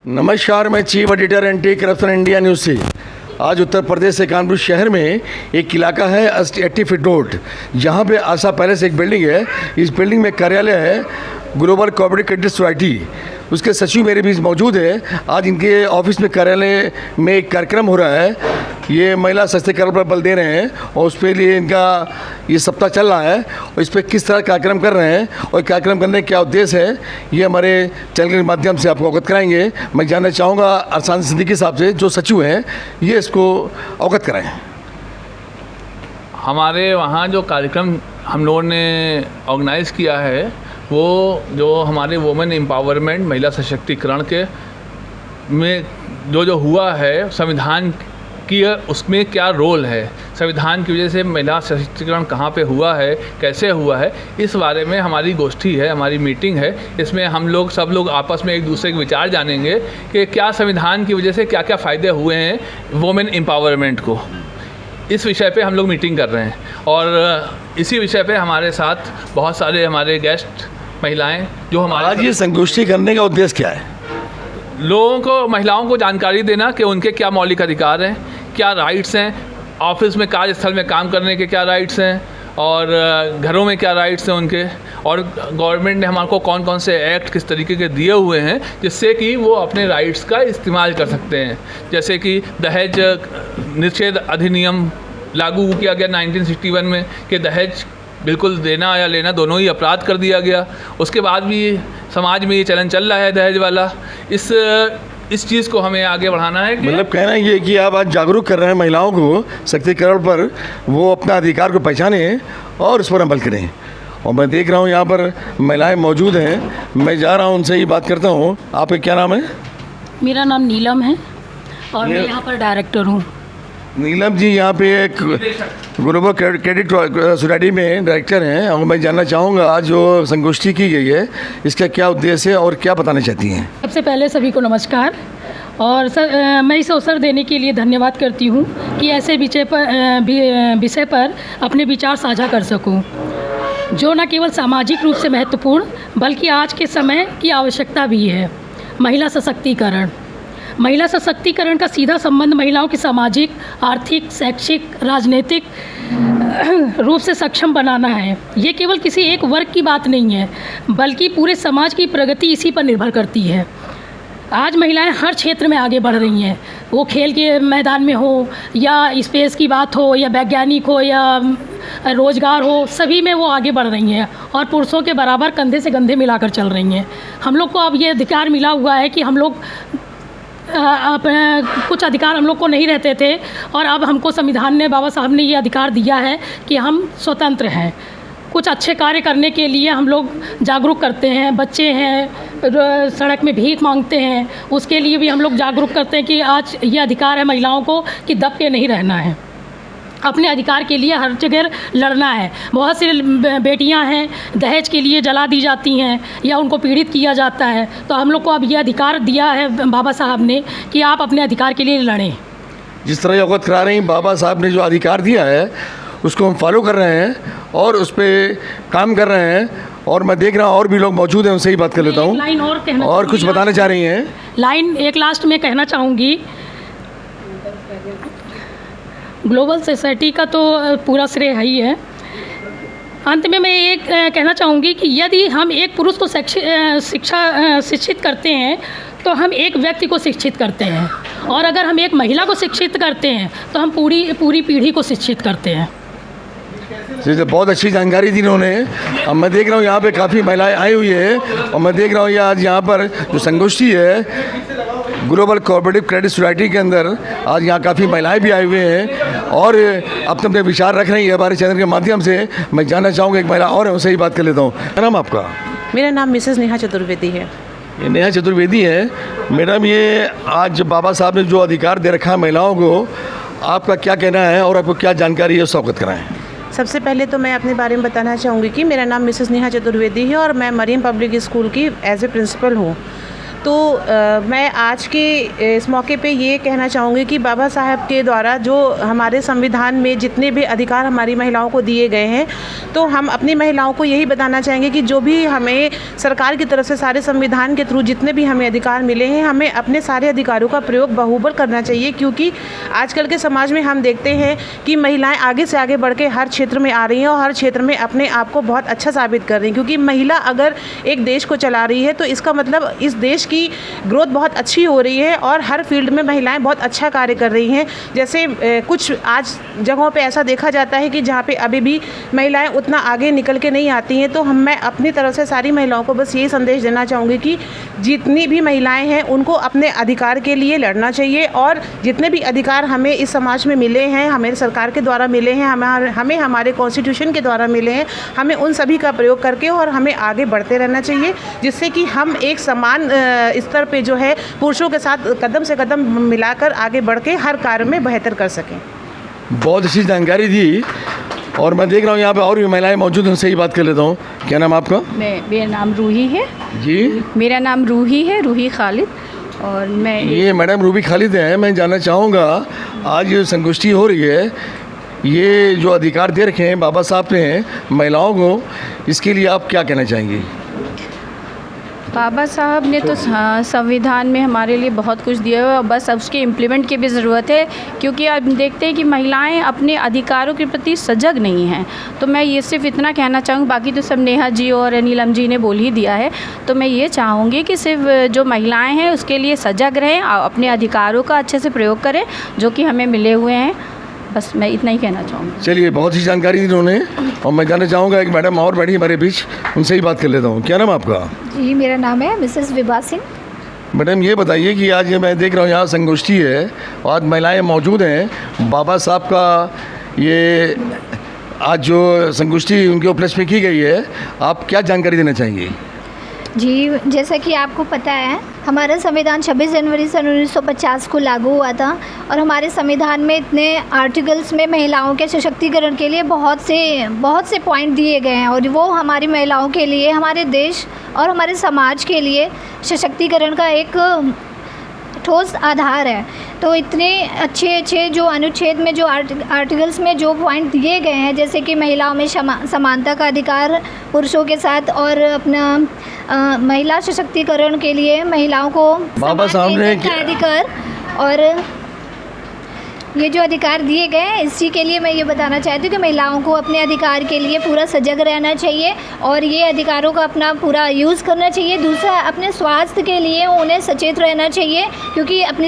नमस्कार, मैं chief editor anti corruption India news से। आज उत्तर प्रदेश के कानपुर शहर में एक इलाका है 80 फीट रोड, जहाँ पे आशा पैलेस एक बिल्डिंग है। इस बिल्डिंग में कार्यालय है ग्लोबल कोऑपरेटिव क्रेडिट सोसाइटी। उसके सचिव मेरे बीच मौजूद है। आज इनके ऑफिस में कार्यालय में एक कार्यक्रम हो रहा है। ये महिला सशक्तिकरण पर बल दे रहे हैं और उस पर लिए इनका ये सप्ताह चल रहा है और इस पर किस तरह कार्यक्रम कर रहे हैं और कार्यक्रम करने का क्या उद्देश्य है, ये हमारे चैनल के माध्यम से आपको अवगत कराएंगे। मैं जानना चाहूँगा अरसान सिद्दीकी साहब से, जो सचिव हैं, ये इसको अवगत कराएँ। हमारे वहाँ जो कार्यक्रम हम लोगों ने ऑर्गेनाइज़ किया है, वो जो हमारे वुमेन एम्पावरमेंट, महिला सशक्तिकरण के में जो हुआ है, संविधान की उसमें क्या रोल है, संविधान की वजह से महिला सशक्तिकरण कहाँ पे हुआ है, कैसे हुआ है, इस बारे में हमारी गोष्ठी है, हमारी मीटिंग है। इसमें हम लोग सब लोग आपस में एक दूसरे के विचार जानेंगे कि क्या संविधान की वजह से क्या क्या फ़ायदे हुए हैं वुमेन एम्पावरमेंट को। इस विषय पे हम लोग मीटिंग कर रहे हैं और इसी विषय पे हमारे साथ बहुत सारे हमारे गेस्ट महिलाएं जो हमारे आज ये संगोष्ठी करने का उद्देश्य क्या है? लोगों को, महिलाओं को जानकारी देना कि उनके क्या मौलिक अधिकार हैं, क्या राइट्स हैं, ऑफिस में, कार्यस्थल में काम करने के क्या राइट्स हैं और घरों में क्या राइट्स हैं उनके, और गवर्नमेंट ने हमारे को कौन कौन से एक्ट किस तरीके के दिए हुए हैं जिससे कि वो अपने राइट्स का इस्तेमाल कर सकते हैं। जैसे कि दहेज निषेध अधिनियम लागू किया गया 1961 में कि दहेज बिल्कुल देना या लेना दोनों ही अपराध कर दिया गया। उसके बाद भी समाज में ये चलन चल रहा है दहेज वाला। इस चीज़ को हमें आगे बढ़ाना है। मतलब कहना ये कि आप आज जागरूक कर रहे हैं महिलाओं को सशक्तिकरण पर, वो अपना अधिकार को पहचानें और उस पर अमल करें। और मैं देख रहा हूँ यहाँ पर महिलाएं मौजूद हैं। मैं जा रहा हूँ, उनसे ही बात करता हूँ। आपका क्या नाम है? मेरा नाम नीलम है और मैं यहाँ पर डायरेक्टर हूँ। नीलम जी यहाँ पे एक ग्लोबल क्रेडिट सोसाइटी में डायरेक्टर हैं और मैं जानना चाहूँगा आज जो संगोष्ठी की गई है, इसका क्या उद्देश्य है और क्या बताना चाहती हैं? सबसे पहले सभी को नमस्कार और सर, मैं इस अवसर देने के लिए धन्यवाद करती हूँ कि ऐसे विषय पर अपने विचार साझा कर सकूँ जो न केवल सामाजिक रूप से महत्वपूर्ण बल्कि आज के समय की आवश्यकता भी है। महिला सशक्तिकरण। महिला सशक्तिकरण का सीधा संबंध महिलाओं की सामाजिक, आर्थिक, शैक्षिक, राजनीतिक रूप से सक्षम बनाना है। ये केवल किसी एक वर्ग की बात नहीं है बल्कि पूरे समाज की प्रगति इसी पर निर्भर करती है। आज महिलाएं हर क्षेत्र में आगे बढ़ रही हैं, वो खेल के मैदान में हो या स्पेस की बात हो या वैज्ञानिक हो या रोज़गार हो, सभी में वो आगे बढ़ रही हैं और पुरुषों के बराबर कंधे से कंधे मिलाकर चल रही हैं। हम लोग को अब ये अधिकार मिला हुआ है कि हम लोग कुछ अधिकार हम लोग को नहीं रहते थे और अब हमको संविधान ने, बाबा साहब ने ये अधिकार दिया है कि हम स्वतंत्र हैं। कुछ अच्छे कार्य करने के लिए हम लोग जागरूक करते हैं। बच्चे हैं सड़क में भीख मांगते हैं, उसके लिए भी हम लोग जागरूक करते हैं कि आज ये अधिकार है महिलाओं को कि दब के नहीं रहना है, अपने अधिकार के लिए हर जगह लड़ना है। बहुत सी बेटियां हैं दहेज के लिए जला दी जाती हैं या उनको पीड़ित किया जाता है, तो हम लोग को अब ये अधिकार दिया है बाबा साहब ने कि आप अपने अधिकार के लिए लड़ें। जिस तरह अवगत करा रही हैं, बाबा साहब ने जो अधिकार दिया है उसको हम फॉलो कर रहे हैं और उस पर काम कर रहे हैं। और मैं देख रहा हूँ और भी लोग मौजूद हैं, उनसे ही बात कर लेता हूँ। और कुछ बताना चाह रही हैं? लाइन एक लास्ट में कहना चाहूँगी, ग्लोबल सोसाइटी का तो पूरा श्रेय है ही है। अंत में मैं ये कहना चाहूँगी कि यदि हम एक पुरुष को शिक्षित करते हैं तो हम एक व्यक्ति को शिक्षित करते हैं, और अगर हम एक महिला को शिक्षित करते हैं तो हम पूरी पीढ़ी को शिक्षित करते हैं। जी, बहुत अच्छी जानकारी दी इन्होंने। अब मैं देख रहा हूँ यहाँ पे काफ़ी महिलाएं आई हुई है और मैं देख रहा हूँ आज यहाँ पर जो संगोष्ठी है ग्लोबल कोऑपरेटिव क्रेडिट सोसाइटी के अंदर, आज यहाँ काफ़ी महिलाएं भी आए हुए हैं और अपने विचार रख रही है हमारे चैनल के माध्यम से। मैं जानना चाहूँगा, एक महिला और है, उनसे ही बात कर लेता हूँ। क्या नाम आपका? मेरा नाम मिसेस नेहा चतुर्वेदी है। ये नेहा चतुर्वेदी है। मैडम, ये आज बाबा साहब ने जो अधिकार दे रखा है महिलाओं को, आपका क्या कहना है और आपको क्या जानकारी है, उस अवगत कराएं। सबसे पहले तो मैं अपने बारे में बताना चाहूँगी कि मेरा नाम मिसेस नेहा चतुर्वेदी है और मैं मरीन पब्लिक स्कूल की एज ए प्रिंसिपल हूँ। तो मैं आज के इस मौके पे ये कहना चाहूँगी कि बाबा साहब के द्वारा जो हमारे संविधान में जितने भी अधिकार हमारी महिलाओं को दिए गए हैं, तो हम अपनी महिलाओं को यही बताना चाहेंगे कि जो भी हमें सरकार की तरफ से सारे संविधान के थ्रू जितने भी हमें अधिकार मिले हैं, हमें अपने सारे अधिकारों का प्रयोग बखूबी करना चाहिए। क्योंकि आजकल के समाज में हम देखते हैं कि महिलाएं आगे से आगे बढ़ के हर क्षेत्र में आ रही हैं और हर क्षेत्र में अपने आप को बहुत अच्छा साबित कर रही हैं। क्योंकि महिला अगर एक देश को चला रही है तो इसका मतलब इस देश की ग्रोथ बहुत अच्छी हो रही है और हर फील्ड में महिलाएं बहुत अच्छा कार्य कर रही हैं। जैसे कुछ आज जगहों पे ऐसा देखा जाता है कि जहाँ पे अभी भी महिलाएं उतना आगे निकल के नहीं आती हैं। तो मैं अपनी तरफ से सारी महिलाओं को बस यही संदेश देना चाहूँगी कि जितनी भी महिलाएं हैं उनको अपने अधिकार के लिए लड़ना चाहिए और जितने भी अधिकार हमें इस समाज में मिले हैं, हमें सरकार के द्वारा मिले हैं, हमें हमारे कॉन्स्टिट्यूशन के द्वारा मिले हैं, हमें उन सभी का प्रयोग करके और हमें आगे बढ़ते रहना चाहिए, जिससे कि हम एक समान स्तर पे जो है पुरुषों के साथ कदम से कदम मिलाकर आगे बढ़ के हर कार्य में बेहतर कर सकें। बहुत अच्छी जानकारी दी और मैं देख रहा हूँ यहाँ पे और भी महिलाएं मौजूद हैं, उनसे ही बात कर लेता हूँ। क्या नाम आपका? मेरा नाम रूही है जी। मेरा नाम रूही है, रूही खालिद। और मैं ये मैडम रूबी खालिद हैं। मैं जानना चाहूँगा आज ये संगोष्ठी हो रही है, ये जो अधिकार दे रखे हैं बाबा साहब ने महिलाओं को, इसके लिए आप क्या कहना चाहेंगी? बाबा साहब ने तो संविधान में हमारे लिए बहुत कुछ दिया है और बस अब उसके इम्प्लीमेंट की भी ज़रूरत है। क्योंकि अब देखते हैं कि महिलाएं अपने अधिकारों के प्रति सजग नहीं हैं। तो मैं ये सिर्फ इतना कहना चाहूँगी, बाकी तो सब नेहा जी और नीलम जी ने बोल ही दिया है। तो मैं ये चाहूँगी कि सिर्फ जो महिलाएँ हैं उसके लिए सजग रहें, अपने अधिकारों का अच्छे से प्रयोग करें जो कि हमें मिले हुए हैं। बस मैं इतना ही कहना चाहूँगी। चलिए, बहुत ही जानकारी दी इन्होंने और मैं जानना चाहूँगा एक मैडम और बैठी हमारे बीच, उनसे ही बात कर लेता हूँ। क्या नाम आपका? जी, मेरा नाम है मिसेस विभा सिंह। मैडम ये बताइए कि आज मैं देख रहा हूँ यहाँ संगोष्ठी है और आज महिलाएं मौजूद हैं। बाबा साहब का ये आज जो संगोष्ठी उनके उपलक्ष्य में की गई है, आप क्या जानकारी देना चाहेंगी? जी, जैसा कि आपको पता है हमारा संविधान 26 जनवरी सन 1950 को लागू हुआ था और हमारे संविधान में इतने आर्टिकल्स में महिलाओं के सशक्तिकरण के लिए बहुत से पॉइंट दिए गए हैं और वो हमारी महिलाओं के लिए, हमारे देश और हमारे समाज के लिए सशक्तिकरण का एक ठोस आधार है। तो इतने अच्छे जो अनुच्छेद में जो आर्टिकल्स में जो पॉइंट दिए गए हैं, जैसे कि महिलाओं में समानता का अधिकार पुरुषों के साथ और अपना महिला सशक्तिकरण के लिए महिलाओं को बाबा साहब ने अधिकार और ये जो अधिकार दिए गए हैं, इसी के लिए मैं ये बताना चाहती हूँ कि महिलाओं को अपने अधिकार के लिए पूरा सजग रहना चाहिए और ये अधिकारों का अपना पूरा यूज़ करना चाहिए। दूसरा, अपने स्वास्थ्य के लिए उन्हें सचेत रहना चाहिए क्योंकि अपनी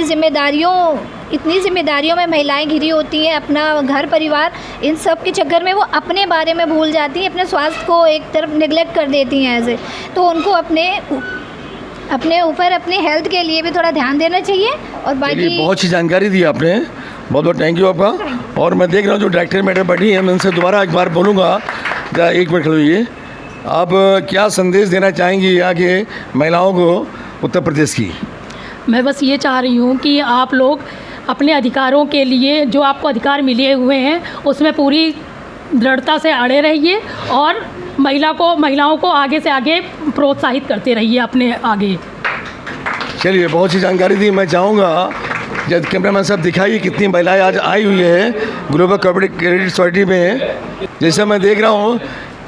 इतनी जिम्मेदारियों में महिलाएं घिरी होती हैं, अपना घर परिवार, इन सब के चक्कर में वो अपने बारे में भूल जाती हैं, अपने स्वास्थ्य को एक तरफ निगलेक्ट कर देती हैं ऐसे। तो उनको अपने ऊपर अपने हेल्थ के लिए भी थोड़ा ध्यान देना चाहिए। और बाकी बहुत अच्छी जानकारी दी आपने, बहुत बहुत थैंक यू आपका। और मैं देख रहा हूँ जो डायरेक्टर मैडम बैठी हैं, मैं उनसे दोबारा एक बार बोलूँगा। एक मिनट खड़ोइए, आप क्या संदेश देना चाहेंगी यहाँ के महिलाओं को उत्तर प्रदेश की? मैं बस ये चाह रही हूँ कि आप लोग अपने अधिकारों के लिए, जो आपको अधिकार मिले हुए हैं, उसमें पूरी दृढ़ता से अड़े रहिए और महिलाओं को आगे से आगे प्रोत्साहित करते रहिए अपने आगे। चलिए, बहुत सी जानकारी दी। मैं चाहूँगा जब कैमरामैन साहब दिखाइए कितनी महिलाएं आज आई हुई है ग्लोबल कॉर्पोरेट क्रेडिट सोसाइटी में। जैसे मैं देख रहा हूँ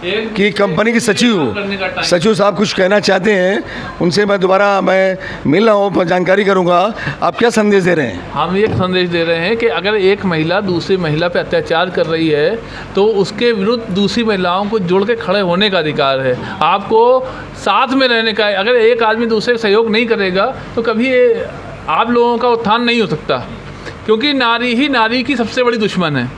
कि कंपनी के सचिव साहब कुछ कहना चाहते हैं, उनसे मैं दोबारा मिल रहा हूँ, जानकारी करूँगा। आप क्या संदेश दे रहे हैं? हम ये संदेश दे रहे हैं कि अगर एक महिला दूसरी महिला पे अत्याचार कर रही है तो उसके विरुद्ध दूसरी महिलाओं को जोड़ के खड़े होने का अधिकार है, आपको साथ में रहने का है। अगर एक आदमी दूसरे का सहयोग नहीं करेगा तो कभी आप लोगों का उत्थान नहीं हो सकता, क्योंकि नारी ही नारी की सबसे बड़ी दुश्मन है।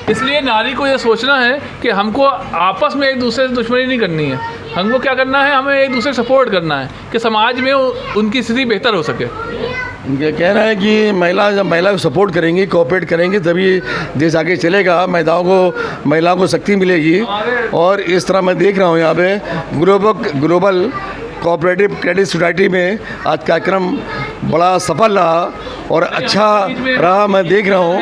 इसलिए नारी को ये सोचना है कि हमको आपस में एक दूसरे से दुश्मनी नहीं करनी है, हमको क्या करना है, हमें एक दूसरे को सपोर्ट करना है कि समाज में उनकी स्थिति बेहतर हो सके। उनका कहना है कि जब महिला को सपोर्ट करेंगी, कोऑपरेट करेंगे, तभी देश आगे चलेगा, महिलाओं को शक्ति मिलेगी। और इस तरह मैं देख रहा हूँ यहाँ पे ग्लोबल कोऑपरेटिव क्रेडिट सोसाइटी में आज कार्यक्रम बड़ा सफल रहा और अच्छा रहा। मैं देख रहा हूँ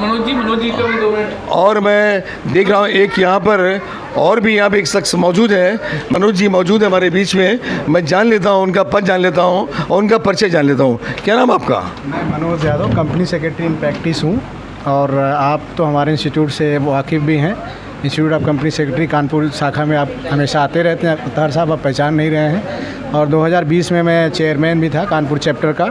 मनोज जी का भी 2 मिनट। और मैं देख रहा हूँ एक यहाँ पर और भी यहाँ पे एक शख्स मौजूद है, मनोज जी मौजूद है हमारे बीच में। मैं जान लेता हूँ, उनका पद जान लेता हूँ और उनका परिचय जान लेता हूँ। क्या नाम आपका? मैं Manoj Yadav, company secretary in practice हूँ। और आप तो हमारे इंस्टीट्यूट से वाकिफ़ भी हैं। Institute of company secretary Kanpur शाखा में आप हमेशा आते रहते हैं। अतहर साहब आप पहचान नहीं रहे हैं। और 2020 में मैं चेयरमैन भी था कानपुर चैप्टर का।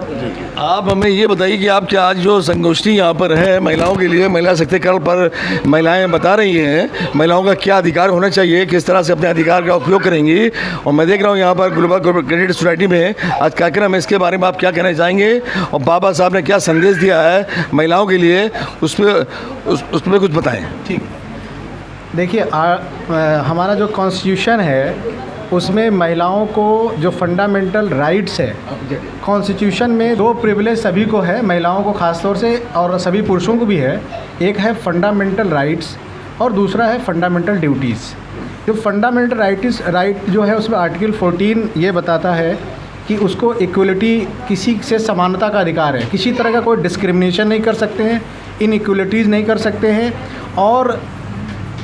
आप हमें ये बताइए कि आपके आज जो संगोष्ठी यहाँ पर है महिलाओं के लिए, महिला सशक्तिकरण पर महिलाएं बता रही हैं, महिलाओं का क्या अधिकार होना चाहिए, किस तरह से अपने अधिकार का उपयोग करेंगी। और मैं देख रहा हूँ यहाँ पर ग्लोबल क्रेडिट सोसाइटी में आज कार्यक्रम है, इसके बारे में आप क्या कहना चाहेंगे और बाबा साहब ने क्या संदेश दिया है महिलाओं के लिए, उस पर कुछ बताएँ। ठीक, देखिए हमारा जो कॉन्स्टिट्यूशन है उसमें महिलाओं को जो फंडामेंटल राइट्स है, कॉन्स्टिट्यूशन में 2 प्रिविलेज सभी को है, महिलाओं को ख़ास तौर से और सभी पुरुषों को भी है। एक है फंडामेंटल राइट्स और दूसरा है फंडामेंटल ड्यूटीज़। जो फंडामेंटल राइट जो है उसमें आर्टिकल 14 ये बताता है कि उसको इक्वलिटी, किसी से समानता का अधिकार है, किसी तरह का कोई डिस्क्रिमिनेशन नहीं कर सकते हैं, इनइक्वलिटीज़ नहीं कर सकते हैं और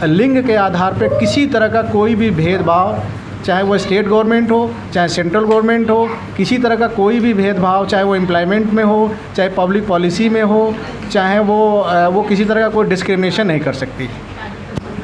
लिंग के आधार पर किसी तरह का कोई भी भेदभाव, चाहे वो स्टेट गवर्नमेंट हो चाहे सेंट्रल गवर्नमेंट हो, किसी तरह का कोई भी भेदभाव, चाहे वो एम्प्लॉयमेंट में हो चाहे पब्लिक पॉलिसी में हो, चाहे वो किसी तरह का कोई डिस्क्रिमिनेशन नहीं कर सकती।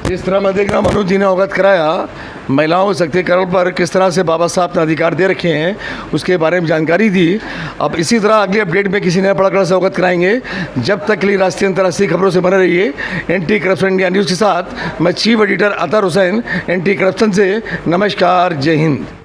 जिस तरह मैं देख रहा हूँ मनोज जी ने अवगत कराया महिलाओं के सशक्तिकरण पर किस तरह से बाबा साहब ने अधिकार दे रखे हैं, उसके बारे में जानकारी दी। अब इसी तरह अगले अपडेट में किसी नए पड़ाकड़ा से अवगत कराएंगे। जब तक के लिए राष्ट्रीय अंतर्राष्ट्रीय खबरों से बने रहिए एंटी करप्शन इंडिया न्यूज़ के साथ। मैं chief editor Athar Hussain, anti corruption से। नमस्कार, जय हिंद।